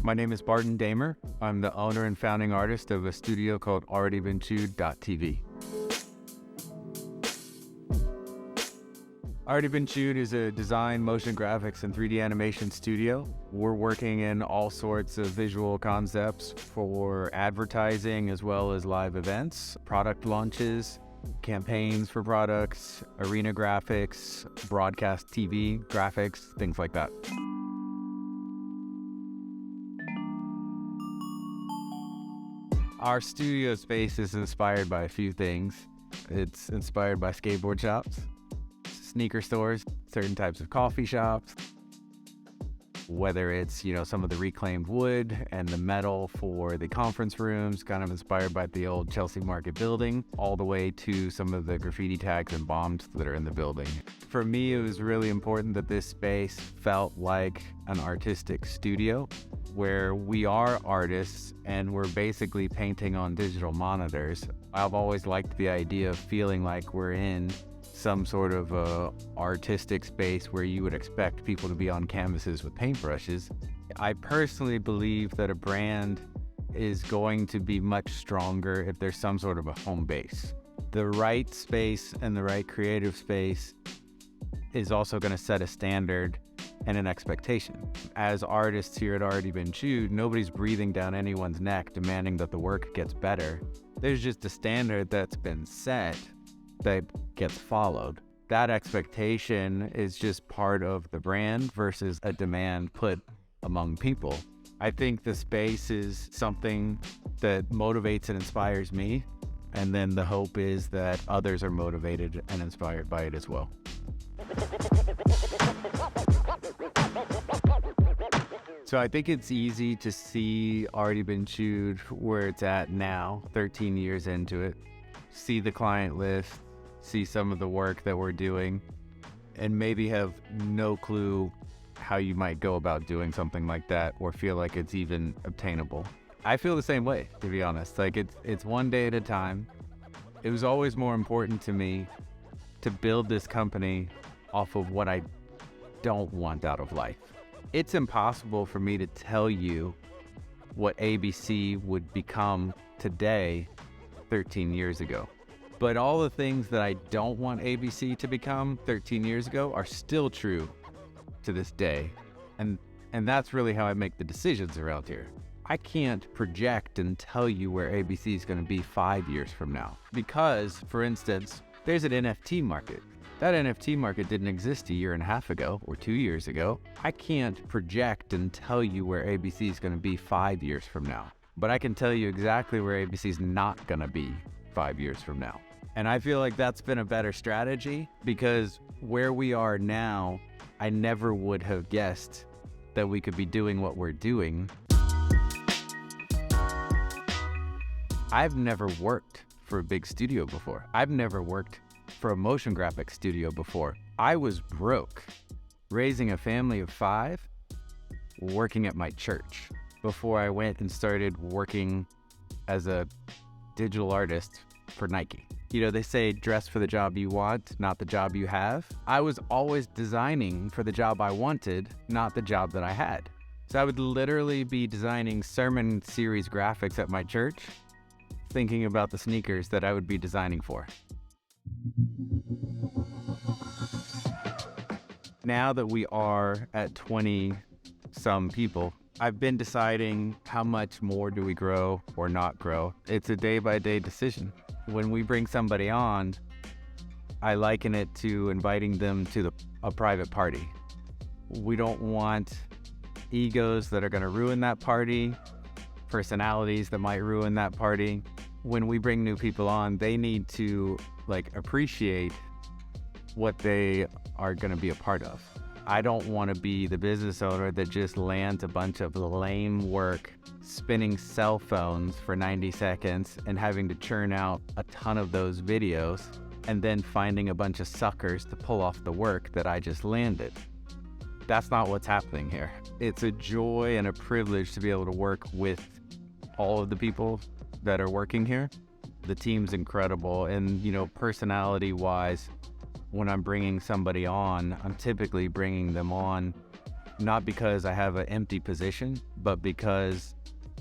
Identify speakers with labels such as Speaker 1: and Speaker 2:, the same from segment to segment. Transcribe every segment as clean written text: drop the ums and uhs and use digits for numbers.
Speaker 1: My name is Barton Damer. I'm the owner and founding artist of a studio called AlreadyBeenChewed.tv. Already Been Chewed is a design, motion graphics, and 3D animation studio. We're working in all sorts of visual concepts for advertising as well as live events, product launches, campaigns for products, arena graphics, broadcast TV graphics, things like that. Our studio space is inspired by a few things. It's inspired by skateboard shops, sneaker stores, certain types of coffee shops, whether it's, some of the reclaimed wood and the metal for the conference rooms, kind of inspired by the old Chelsea Market building, all the way to some of the graffiti tags and bombs that are in the building. For me, it was really important that this space felt like an artistic studio where we are artists and we're basically painting on digital monitors. I've always liked the idea of feeling like we're in some sort of artistic space where you would expect people to be on canvases with paintbrushes. I personally believe that a brand is going to be much stronger if there's some sort of a home base. The right space and the right creative space is also going to set a standard and an expectation. As artists here at Already Been Chewed, nobody's breathing down anyone's neck demanding that the work gets better. There's just a standard that's been set that gets followed. That expectation is just part of the brand versus a demand put among people. I think the space is something that motivates and inspires me, and then the hope is that others are motivated and inspired by it as well. So I think it's easy to see Already Been Chewed where it's at now, 13 years into it, see the client list, see some of the work that we're doing, and maybe have no clue how you might go about doing something like that or feel like it's even obtainable. I feel the same way, to be honest. Like it's one day at a time. It was always more important to me to build this company off of what I don't want out of life. It's impossible for me to tell you what ABC would become today 13 years ago. But all the things that I don't want ABC to become 13 years ago are still true to this day. And that's really how I make the decisions around here. I can't project and tell you where ABC is going to be 5 years from now. Because, for instance, there's an NFT market. That NFT market didn't exist a year and a half ago or 2 years ago. I can't project and tell you where ABC is going to be 5 years from now. But I can tell you exactly where ABC is not going to be 5 years from now. And I feel like that's been a better strategy because where we are now, I never would have guessed that we could be doing what we're doing. I've never worked for a big studio before. I've never worked for a motion graphics studio before. I was broke, raising a family of 5, working at my church before I went and started working as a digital artist for Nike. They say dress for the job you want, not the job you have. I was always designing for the job I wanted, not the job that I had. So I would literally be designing sermon series graphics at my church, thinking about the sneakers that I would be designing for. Now that we are at 20 some people, I've been deciding how much more do we grow or not grow. It's a day-by-day decision. When we bring somebody on, I liken it to inviting them to a private party. We don't want egos that are going to ruin that party, personalities that might ruin that party. When we bring new people on, they need to appreciate what they are going to be a part of. I don't want to be the business owner that just lands a bunch of lame work, spinning cell phones for 90 seconds and having to churn out a ton of those videos and then finding a bunch of suckers to pull off the work that I just landed. That's not what's happening here. It's a joy and a privilege to be able to work with all of the people that are working here. The team's incredible, and personality-wise, when I'm bringing somebody on, I'm typically bringing them on not because I have an empty position, but because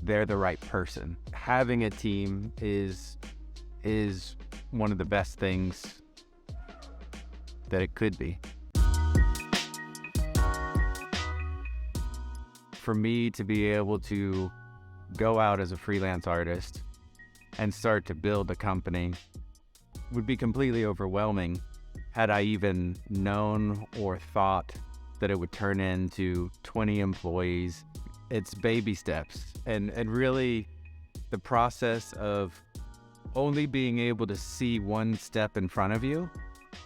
Speaker 1: they're the right person. Having a team is one of the best things that it could be. For me to be able to go out as a freelance artist and start to build a company would be completely overwhelming had I even known or thought that it would turn into 20 employees. It's baby steps. And really the process of only being able to see one step in front of you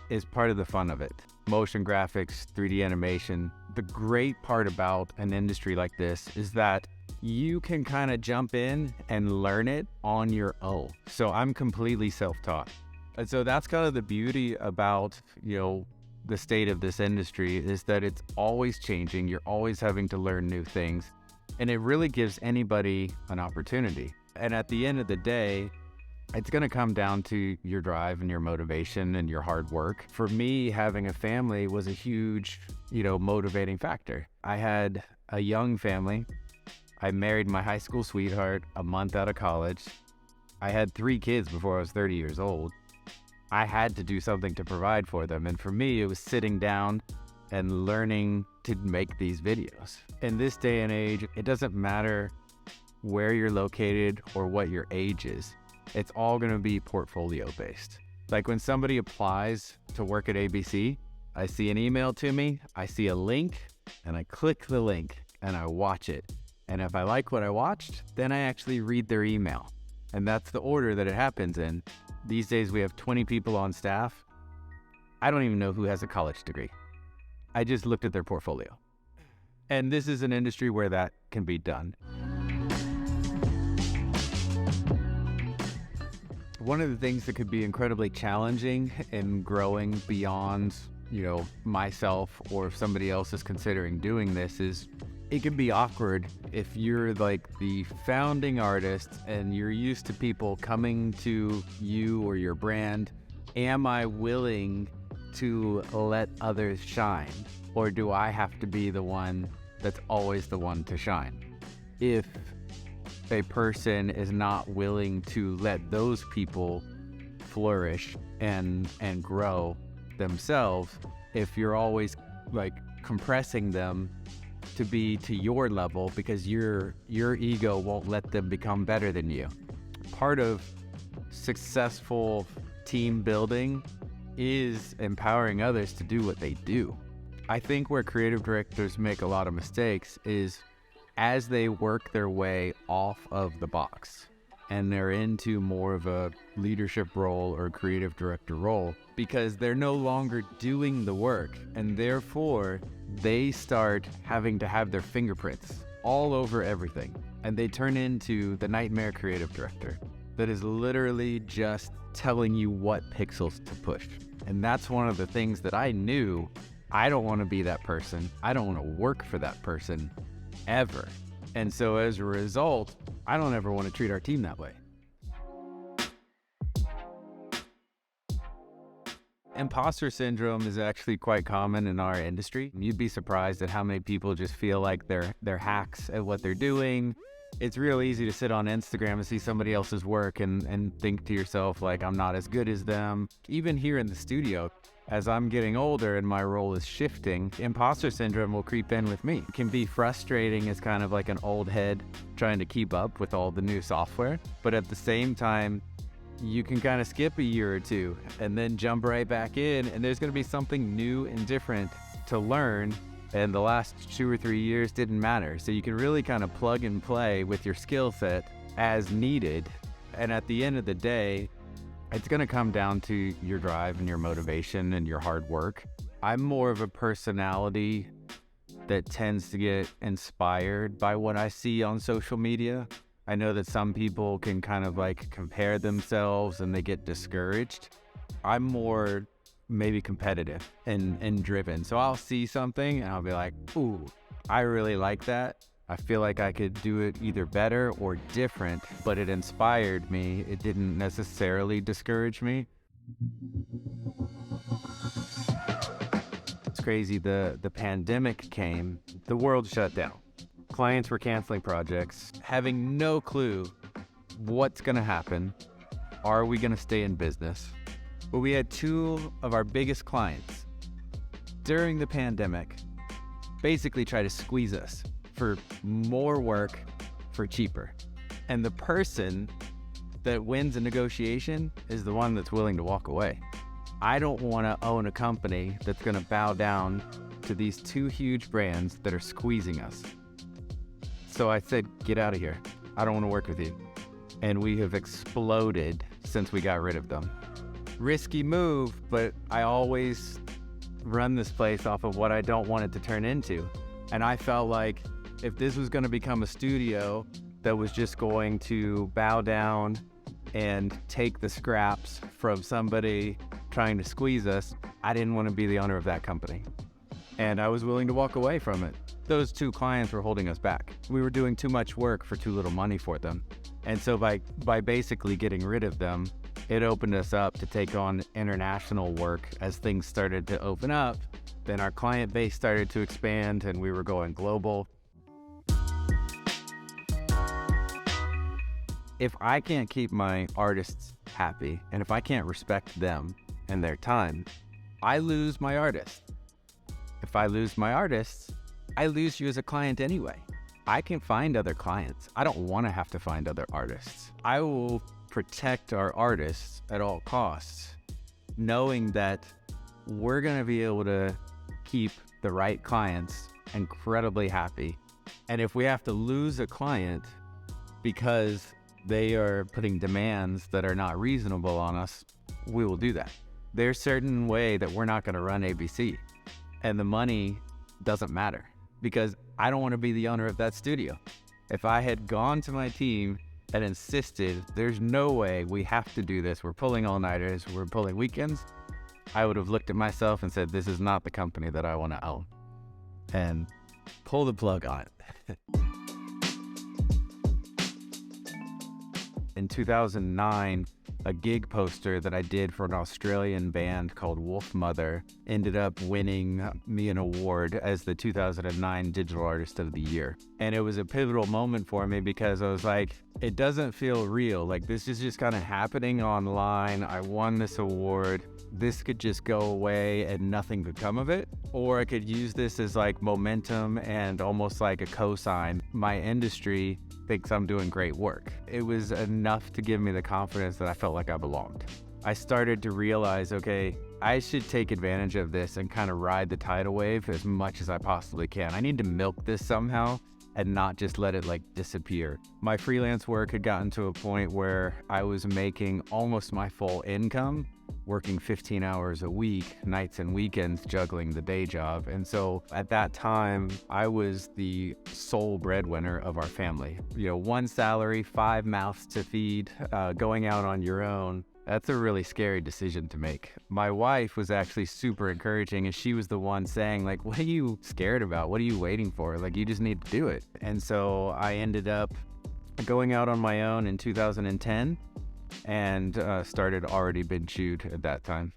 Speaker 1: is part of the fun of it. Motion graphics, 3D animation. The great part about an industry like this is that you can kind of jump in and learn it on your own. So I'm completely self-taught. And so that's kind of the beauty about, the state of this industry, is that it's always changing. You're always having to learn new things. And it really gives anybody an opportunity. And at the end of the day, it's going to come down to your drive and your motivation and your hard work. For me, having a family was a huge, motivating factor. I had a young family. I married my high school sweetheart a month out of college. I had 3 kids before I was 30 years old. I had to do something to provide for them. And for me, it was sitting down and learning to make these videos. In this day and age, it doesn't matter where you're located or what your age is. It's all going to be portfolio based. Like when somebody applies to work at ABC, I see an email to me, I see a link, and I click the link and I watch it. And if I like what I watched, then I actually read their email. And that's the order that it happens in. These days we have 20 people on staff. I don't even know who has a college degree. I just looked at their portfolio. And this is an industry where that can be done. One of the things that could be incredibly challenging in growing beyond, myself, or if somebody else is considering doing this, is it can be awkward if you're like the founding artist and you're used to people coming to you or your brand. Am I willing to let others shine? Or do I have to be the one that's always the one to shine? If a person is not willing to let those people flourish and grow themselves, if you're always like compressing them to be to your level because your ego won't let them become better than you. Part of successful team building is empowering others to do what they do. I think where creative directors make a lot of mistakes is as they work their way off of the box and they're into more of a leadership role or creative director role, because they're no longer doing the work, and therefore they start having to have their fingerprints all over everything, and they turn into the nightmare creative director that is literally just telling you what pixels to push. And that's one of the things that I knew. I don't want to be that person. I don't want to work for that person ever. And so as a result, I don't ever want to treat our team that way. Imposter syndrome is actually quite common in our industry. You'd be surprised at how many people just feel like they're hacks at what they're doing. It's real easy to sit on Instagram and see somebody else's work and think to yourself, like, I'm not as good as them. Even here in the studio, as I'm getting older and my role is shifting, imposter syndrome will creep in with me. It can be frustrating as kind of like an old head trying to keep up with all the new software. But at the same time, you can kind of skip a year or two and then jump right back in, and there's going to be something new and different to learn. And the last 2 or 3 years didn't matter. So you can really kind of plug and play with your skill set as needed. And at the end of the day, it's going to come down to your drive and your motivation and your hard work. I'm more of a personality that tends to get inspired by what I see on social media. I know that some people can kind of like compare themselves and they get discouraged. I'm more maybe competitive and driven. So I'll see something and I'll be like, ooh, I really like that. I feel like I could do it either better or different, but it inspired me. It didn't necessarily discourage me. It's crazy. The pandemic came the world shut down. Clients were canceling projects, having no clue what's going to happen. Are we going to stay in business? But we had two of our biggest clients during the pandemic basically try to squeeze us for more work for cheaper. And the person that wins a negotiation is the one that's willing to walk away. I don't want to own a company that's going to bow down to these two huge brands that are squeezing us. So I said, get out of here. I don't want to work with you. And we have exploded since we got rid of them. Risky move, but I always run this place off of what I don't want it to turn into. And I felt like if this was going to become a studio that was just going to bow down and take the scraps from somebody trying to squeeze us, I didn't want to be the owner of that company. And I was willing to walk away from it. Those two clients were holding us back. We were doing too much work for too little money for them. And so by basically getting rid of them, it opened us up to take on international work. As things started to open up, then our client base started to expand and we were going global. If I can't keep my artists happy, and if I can't respect them and their time, I lose my artists. If I lose my artists, I lose you as a client anyway. I can find other clients. I don't want to have to find other artists. I will protect our artists at all costs, knowing that we're going to be able to keep the right clients incredibly happy. And if we have to lose a client because they are putting demands that are not reasonable on us, we will do that. There's a certain way that we're not going to run ABC, and the money doesn't matter because I don't want to be the owner of that studio. If I had gone to my team and insisted, there's no way we have to do this, we're pulling all-nighters, we're pulling weekends, I would have looked at myself and said, this is not the company that I want to own, and pull the plug on it. In 2009, a gig poster that I did for an Australian band called Wolf Mother ended up winning me an award as the 2009 Digital Artist of the Year. And it was a pivotal moment for me because I was like, it doesn't feel real. Like, this is just kind of happening online. I won this award. This could just go away and nothing could come of it. Or I could use this as like momentum and almost like a cosign. My industry thinks I'm doing great work. It was enough to give me the confidence that I felt like I belonged. I started to realize, okay, I should take advantage of this and kind of ride the tidal wave as much as I possibly can. I need to milk this somehow and not just let it like disappear. My freelance work had gotten to a point where I was making almost my full income, working 15 hours a week, nights and weekends, juggling the day job. And so at that time, I was the sole breadwinner of our family. You know, one salary, 5 mouths to feed, going out on your own. That's a really scary decision to make. My wife was actually super encouraging, and she was the one saying, like, what are you scared about? What are you waiting for? Like, you just need to do it. And so I ended up going out on my own in 2010 and started Already Been Chewed at that time.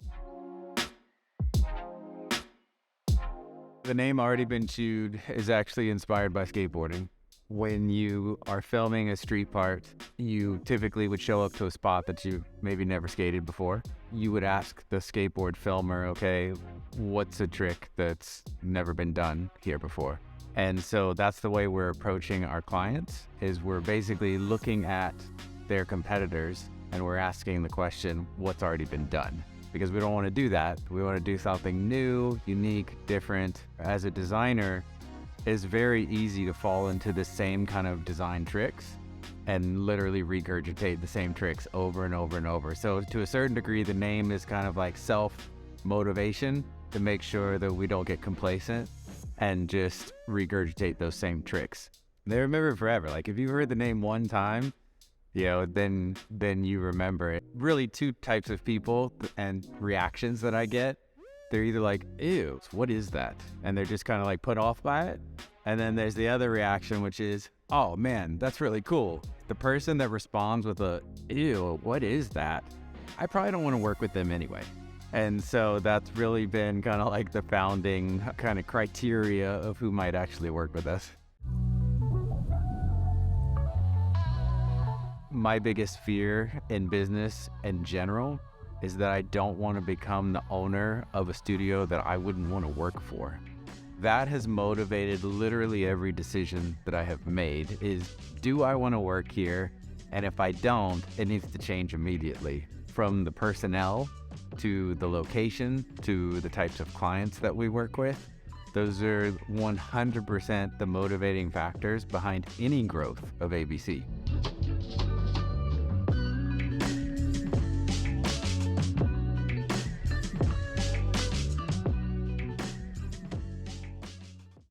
Speaker 1: The name Already Been Chewed is actually inspired by skateboarding. When you are filming a street part, you typically would show up to a spot that you maybe never skated before. You would ask the skateboard filmer, okay, what's a trick that's never been done here before? And so that's the way we're approaching our clients, is we're basically looking at their competitors and we're asking the question, what's already been done? Because we don't want to do that. We want to do something new, unique, different. As a designer, it's very easy to fall into the same kind of design tricks and literally regurgitate the same tricks over and over and over. So to a certain degree, the name is kind of like self-motivation to make sure that we don't get complacent and just regurgitate those same tricks. They remember forever. Like if you heard the name one time, you know, then you remember it. Really two types of people and reactions that I get. They're either like, ew, what is that? And they're just kind of like put off by it. And then there's the other reaction, which is, oh man, that's really cool. The person that responds with a, ew, what is that? I probably don't want to work with them anyway. And so that's really been kind of like the founding kind of criteria of who might actually work with us. My biggest fear in business in general is that I don't want to become the owner of a studio that I wouldn't want to work for. That has motivated literally every decision that I have made is, do I want to work here? And if I don't, it needs to change immediately. From the personnel to the location to the types of clients that we work with. Those are 100% the motivating factors behind any growth of ABC.